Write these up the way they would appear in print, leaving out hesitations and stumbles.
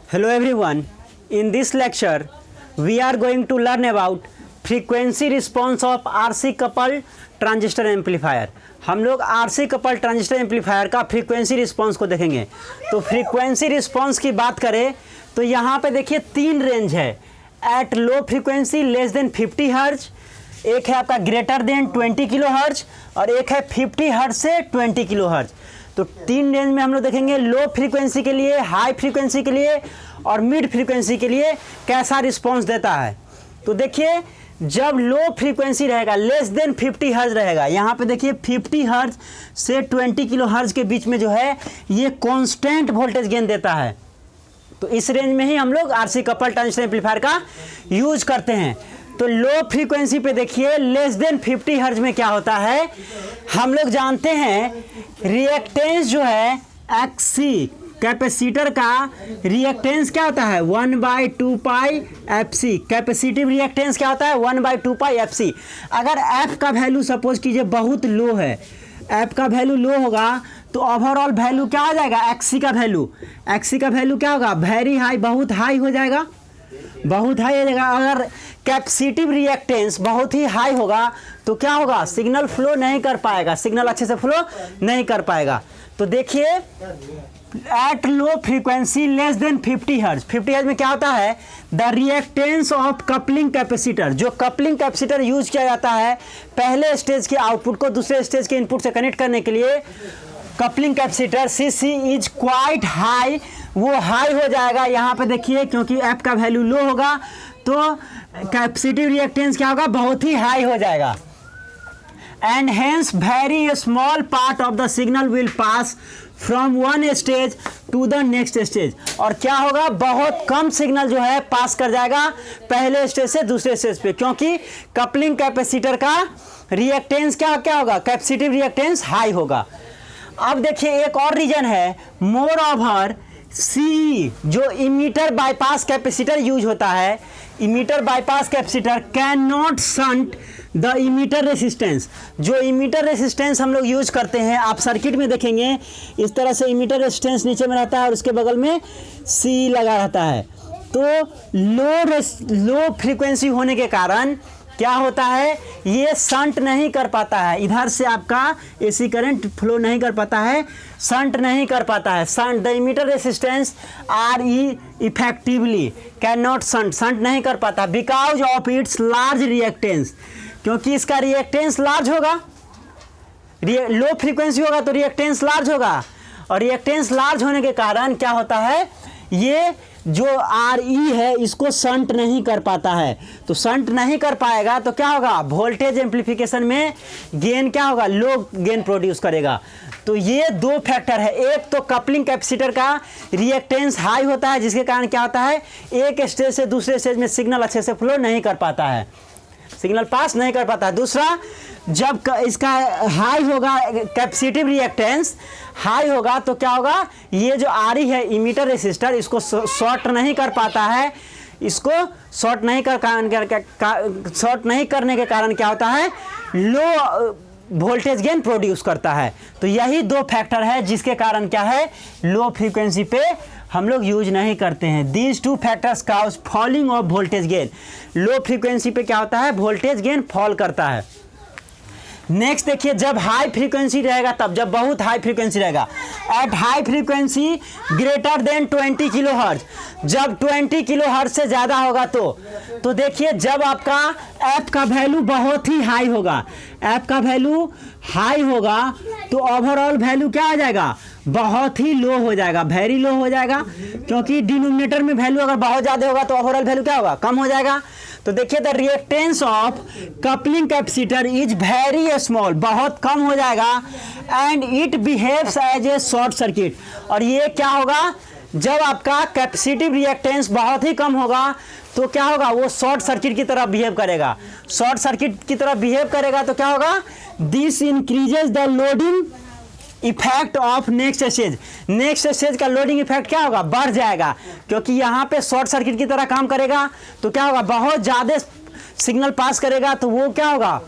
Hello everyone, in this lecture we are going to learn about frequency response of RC coupled transistor amplifier. हम लोग RC coupled transistor amplifier का frequency response को देखेंगे। तो frequency response की बात करें तो यहाँ पे देखिए तीन रेंज है, at low frequency less than 50 हर्ज, एक है आपका ग्रेटर देन 20 किलो हर्ज और एक है 50 हर्ज से 20 किलो हर्ज। तो तीन रेंज में हम लोग देखेंगे लो फ्रीक्वेंसी के लिए, हाई फ्रीक्वेंसी के लिए और मिड फ्रीक्वेंसी के लिए कैसा रिस्पांस देता है। तो देखिए जब लो फ्रीक्वेंसी रहेगा लेस देन 50 हर्ज रहेगा, यहाँ पे देखिए 50 हर्ज से 20 किलो हर्ज के बीच में जो है ये कांस्टेंट वोल्टेज गेन देता है। तो इस रेंज में ही हम लोग आरसी कपल ट्रांजिस्टर एम्पलीफायर का यूज करते हैं। तो लो फ्रीक्वेंसी पे देखिए लेस देन 50 हर्ज में क्या होता है, हम लोग जानते हैं रिएक्टेंस जो है एक्सी, कैपेसिटर का रिएक्टेंस क्या होता है 1/2 पाई एफ सी। कैपेसिटिव रिएक्टेंस क्या होता है 1/2 पाई एफ सी। अगर एफ का वैल्यू सपोज कीजिए बहुत लो है, एफ का वैल्यू लो होगा तो ओवरऑल वैल्यू क्या हो जाएगा, एक्सी का वैल्यू, एक्सी का वैल्यू क्या होगा वेरी हाई, बहुत हाई हो जाएगा, बहुत हाई हो जाएगा। अगर कैपेसिटिव रिएक्टेंस बहुत ही हाई होगा तो क्या होगा, सिग्नल फ्लो नहीं कर पाएगा, सिग्नल अच्छे से फ्लो नहीं कर पाएगा। तो देखिए at low frequency less than 50 हर्ज, 50 हर्ज में क्या होता है the reactance of coupling capacitor. जो कपलिंग कैपेसिटर यूज किया जाता है पहले स्टेज के आउटपुट को दूसरे स्टेज के इनपुट से कनेक्ट करने के लिए, coupling capacitor CC is quite high, वो हाई हो जाएगा। यहाँ पे देखिए क्योंकि एफ का वैल्यू लो होगा तो कैपेसिटिव रिएक्टेंस क्या होगा, बहुत ही हाई हो जाएगा। And hence very small part of the signal will pass from one stage to the next stage. और क्या होगा, बहुत कम सिग्नल जो है पास कर जाएगा पहले स्टेज से दूसरे स्टेज पे, क्योंकि कपलिंग कैपेसिटर का रिएक्टेंस क्या होगा, कैपेसिटिव रिएक्टेंस हाई होगा। अब देखिए एक और रीजन है, मोर ओवर सी जो इमीटर बाईपास कैपेसिटर यूज होता है, emitter bypass capacitor can not shunt the emitter resistance. जो इमीटर रेसिस्टेंस हम लोग यूज करते हैं, आप सर्किट में देखेंगे इस तरह से इमीटर रेसिस्टेंस नीचे में रहता है और उसके बगल में सी लगा रहता है। तो लो फ्रीक्वेंसी होने के कारण क्या होता है, ये शंट नहीं कर पाता है, इधर से आपका एसी करंट फ्लो नहीं कर पाता है, शंट नहीं कर पाता है। Shunt the emitter resistance R effectively can not shunt नहीं कर पाता because of its large reactance, क्योंकि इसका रिएक्टेंस लार्ज होगा, लो फ्रीक्वेंसी होगा तो रिएक्टेंस लार्ज होगा, और रिएक्टेंस लार्ज होने के कारण क्या होता है, ये जो आर ई है इसको शंट नहीं कर पाता है। तो शंट नहीं कर पाएगा तो क्या होगा, वोल्टेज एम्प्लीफिकेशन में गेन क्या होगा, लो गेन प्रोड्यूस करेगा। तो ये दो फैक्टर है, एक तो कपलिंग कैपेसिटर का रिएक्टेंस हाई होता है जिसके कारण क्या होता है, एक स्टेज से दूसरे स्टेज में सिग्नल अच्छे से फ्लो नहीं कर पाता है, सिग्नल पास नहीं कर पाता है। दूसरा, जब इसका हाई होगा, कैपेसिटिव रिएक्टेंस हाई होगा तो क्या होगा, ये जो आर ई है इमीटर रेसिस्टर इसको शॉर्ट नहीं कर पाता है, इसको शॉर्ट नहीं करने के कारण क्या होता है, लो वोल्टेज गेन प्रोड्यूस करता है। तो यही दो फैक्टर है जिसके कारण क्या है, लो फ्रीक्वेंसी पे हम लोग यूज नहीं करते हैं। These two factors cause falling of voltage gain. Low frequency पे क्या होता है, वोल्टेज गेन फॉल करता है। नेक्स्ट देखिए, जब हाई फ्रीक्वेंसी रहेगा तब, जब बहुत हाई फ्रीक्वेंसी रहेगा, at high frequency greater than 20 kilo hertz, जब 20 किलो हर्ज से ज़्यादा होगा तो देखिए जब आपका एफ का वैल्यू बहुत ही हाई होगा, एफ का वैल्यू हाई होगा तो ओवरऑल वैल्यू क्या हो जाएगा, बहुत ही लो हो जाएगा, वेरी लो हो जाएगा, क्योंकि डिनोमिनेटर में वैल्यू अगर बहुत ज़्यादा होगा तो ओवरऑल वैल्यू क्या होगा, कम हो जाएगा। तो देखिए the reactance of coupling capacitor is very small, बहुत कम हो जाएगा, and it behaves as a short circuit. और ये क्या होगा, जब आपका कैपेसिटिव रिएक्टेंस बहुत ही कम होगा तो क्या होगा, वो शॉर्ट सर्किट की तरह बिहेव करेगा, शॉर्ट सर्किट की तरह बिहेव करेगा तो क्या होगा, this increases the loading effect of next stage. Next stage का लोडिंग इफेक्ट क्या होगा, बढ़ जाएगा, क्योंकि यहाँ पे शॉर्ट सर्किट की तरह काम करेगा तो क्या होगा, बहुत ज़्यादा सिग्नल पास करेगा तो वो क्या होगा,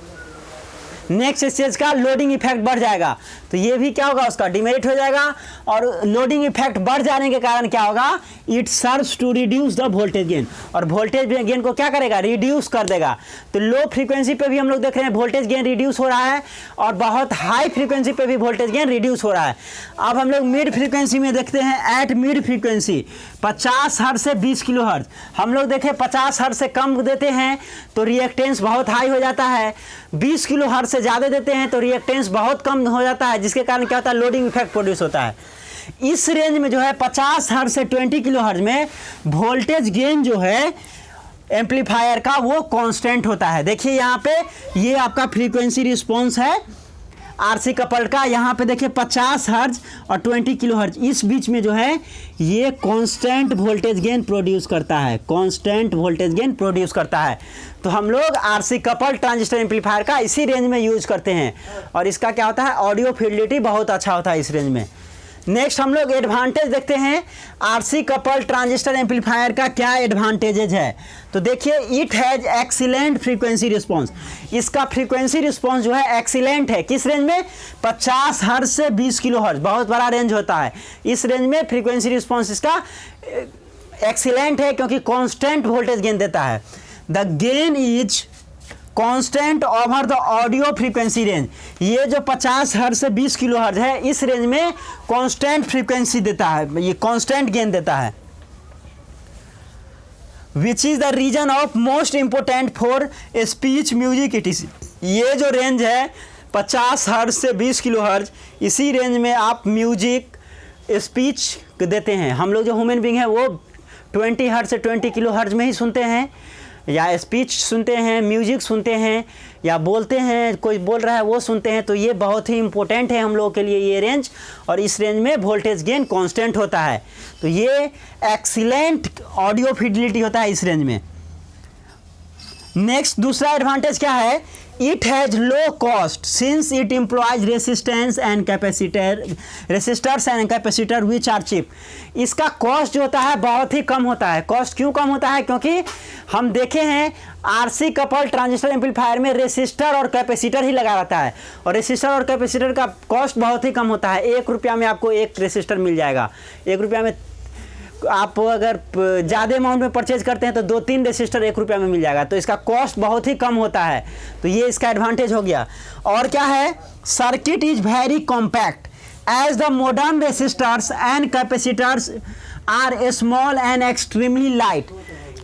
नेक्स्ट स्टेज का लोडिंग इफेक्ट बढ़ जाएगा, तो ये भी क्या होगा, उसका डिमेरिट हो जाएगा। और लोडिंग इफेक्ट बढ़ जाने के कारण क्या होगा, it serves to reduce the voltage gain, और वोल्टेज गेन को क्या करेगा, रिड्यूस कर देगा। तो लो फ्रीक्वेंसी पे भी हम लोग देख रहे हैं वोल्टेज गेन रिड्यूस हो रहा है, और बहुत हाई फ्रीक्वेंसी पे भी वोल्टेज गेन रिड्यूस हो रहा है। अब हम लोग मिड फ्रीक्वेंसी में देखते हैं, एट मिड फ्रीक्वेंसी 50 हर्ट्ज से 20 किलो हर्ट्ज, हम लोग देखें 50 हर्ट्ज से कम देते हैं तो रिएक्टेंस बहुत हाई हो जाता है, 20 किलो हर्ट्ज से ज़्यादा देते हैं तो रिएक्टेंस बहुत कम हो जाता है, जिसके कारण क्या होता है, लोडिंग इफेक्ट प्रोड्यूस होता है। इस रेंज में जो है 50 हर्ट्ज से 20 किलो हर्ट्ज में वोल्टेज गेन जो है एम्पलीफायर का वो कांस्टेंट होता है। देखिए यहाँ पे ये आपका फ्रीक्वेंसी रिस्पॉन्स है आरसी कपल्ड का, यहाँ पे देखिए 50 हर्ट्ज और 20 किलो हर्ट्ज, इस बीच में जो है ये कांस्टेंट वोल्टेज गेन प्रोड्यूस करता है, कांस्टेंट वोल्टेज गेन प्रोड्यूस करता है। तो हम लोग आरसी कपल्ड ट्रांजिस्टर एम्पलीफायर का इसी रेंज में यूज करते हैं, और इसका क्या होता है, ऑडियो फिडेलिटी बहुत अच्छा होता है इस रेंज में। नेक्स्ट हम लोग एडवांटेज देखते हैं, आरसी कपल्ड ट्रांजिस्टर एम्पलीफायर का क्या एडवांटेजेज है। तो देखिए, it has excellent frequency response, इसका फ्रीक्वेंसी रिस्पांस जो है एक्सीलेंट है। किस रेंज में, 50 हर्ट्ज से 20 किलो हर्ट्ज, बहुत बड़ा रेंज होता है। इस रेंज में फ्रीक्वेंसी रिस्पांस इसका एक्सीलेंट है, क्योंकि कांस्टेंट वोल्टेज गेन देता है। The gain is constant over the audio frequency range, ये जो 50 हर्ट्ज से 20 किलो हर्ट्ज है, इस रेंज में कांस्टेंट फ्रीक्वेंसी देता है, ये कांस्टेंट गेन देता है। Which is the reason of most important for speech music etc. ये जो रेंज है 50 हर्ट्ज से 20 किलो हर्ट्ज, इसी रेंज में आप म्यूजिक स्पीच देते हैं। हम लोग जो ह्यूमन बीइंग है वो 20 हर्ट्ज से 20 किलो हर्ट्ज में ही सुनते हैं, या स्पीच सुनते हैं, म्यूजिक सुनते हैं, या बोलते हैं, कोई बोल रहा है वो सुनते हैं। तो ये बहुत ही इंपॉर्टेंट है हम लोगों के लिए ये रेंज, और इस रेंज में वोल्टेज गेन कांस्टेंट होता है। तो ये एक्सीलेंट ऑडियो फिडेलिटी होता है इस रेंज में। नेक्स्ट दूसरा एडवांटेज क्या है, it has low cost since it employs resistance and resistors and capacitor which are cheap. इसका कॉस्ट जो होता है बहुत ही कम होता है। कॉस्ट क्यों कम होता है, क्योंकि हम देखे हैं आरसी कपल्ड ट्रांजिस्टर एम्पलीफायर में रेसिस्टर और कैपेसिटर ही लगा रहता है, और रेसिस्टर और कैपेसिटर का कॉस्ट बहुत ही कम होता है। 1 रुपया में आपको एक रेसिस्टर मिल जाएगा, 1 रुपया में आप अगर ज़्यादा अमाउंट में परचेज करते हैं तो 2-3 रेसिस्टर 1 रुपया में मिल जाएगा। तो इसका कॉस्ट बहुत ही कम होता है, तो ये इसका एडवांटेज हो गया। और क्या है, circuit is very compact as the modern resistors and capacitors are small and extremely light.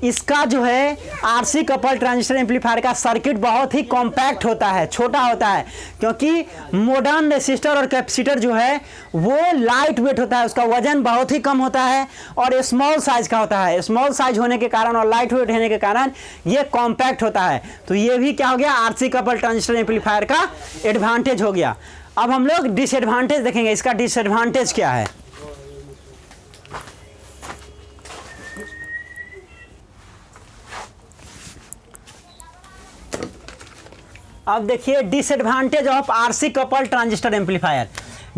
इसका जो है आरसी कपल्ड ट्रांजिस्टर एम्पलीफायर का सर्किट बहुत ही कॉम्पैक्ट होता है, छोटा होता है, क्योंकि मॉडर्न रेसिस्टर और कैपेसिटर जो है वो लाइट वेट होता है, उसका वजन बहुत ही कम होता है और स्मॉल साइज का होता है। स्मॉल साइज होने के कारण और लाइट वेट होने के कारण ये कॉम्पैक्ट होता है। तो ये भी क्या हो गया, आरसी कपल्ड ट्रांजिस्टर एम्पलीफायर का एडवांटेज हो गया। अब हम लोग डिसएडवांटेज देखेंगे, इसका डिसएडवांटेज क्या है। अब देखिए disadvantage of RC coupled transistor amplifier.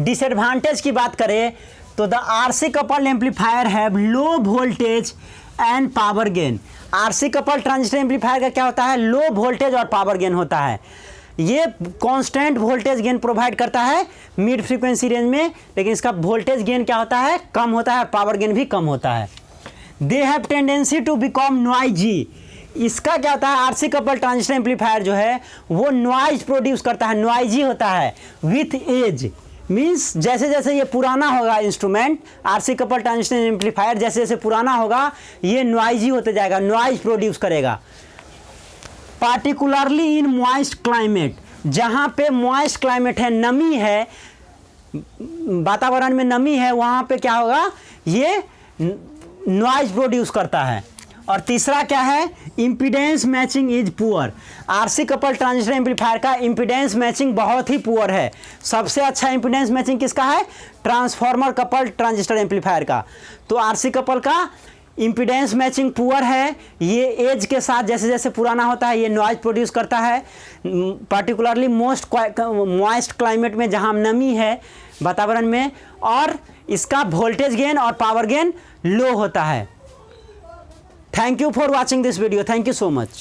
Disadvantage की बात करें तो the RC coupled amplifier have low voltage and power gain. RC coupled transistor amplifier का क्या होता है, लो वोल्टेज और पावर गेन होता है। ये कांस्टेंट वोल्टेज गेन प्रोवाइड करता है मिड फ्रीक्वेंसी रेंज में, लेकिन इसका वोल्टेज गेन क्या होता है, कम होता है, और पावर गेन भी कम होता है। They have tendency to become noisy. इसका क्या होता है, आरसी कपल्ड ट्रांजिस्टर एम्पलीफायर जो है वो नॉइज प्रोड्यूस करता है, नॉइजी होता है विथ एज। मीन्स जैसे जैसे ये पुराना होगा instrument, RC coupled transistor amplifier जैसे जैसे पुराना होगा ये नॉइजी होते जाएगा, नॉइज प्रोड्यूस करेगा। पार्टिकुलरली इन मॉइस्ट क्लाइमेट, जहाँ पे मॉइस्ट क्लाइमेट है, नमी है, वातावरण में नमी है, वहाँ पे क्या होगा, ये नॉइज प्रोड्यूस करता है। और तीसरा क्या है, impedance matching is poor. RC coupled transistor amplifier का इम्पीडेंस मैचिंग बहुत ही पुअर है। सबसे अच्छा इम्पीडेंस मैचिंग किसका है, ट्रांसफार्मर कपल्ड ट्रांजिस्टर एम्पलीफायर का। तो आरसी कपल का इम्पीडेंस मैचिंग पुअर है। ये एज के साथ जैसे जैसे पुराना होता है ये नॉइज प्रोड्यूस करता है, पार्टिकुलरली मॉइस्ट क्लाइमेट में जहाँ नमी है वातावरण में, और इसका वोल्टेज गेन और पावर गेन लो होता है। Thank you for watching this video. Thank you so much.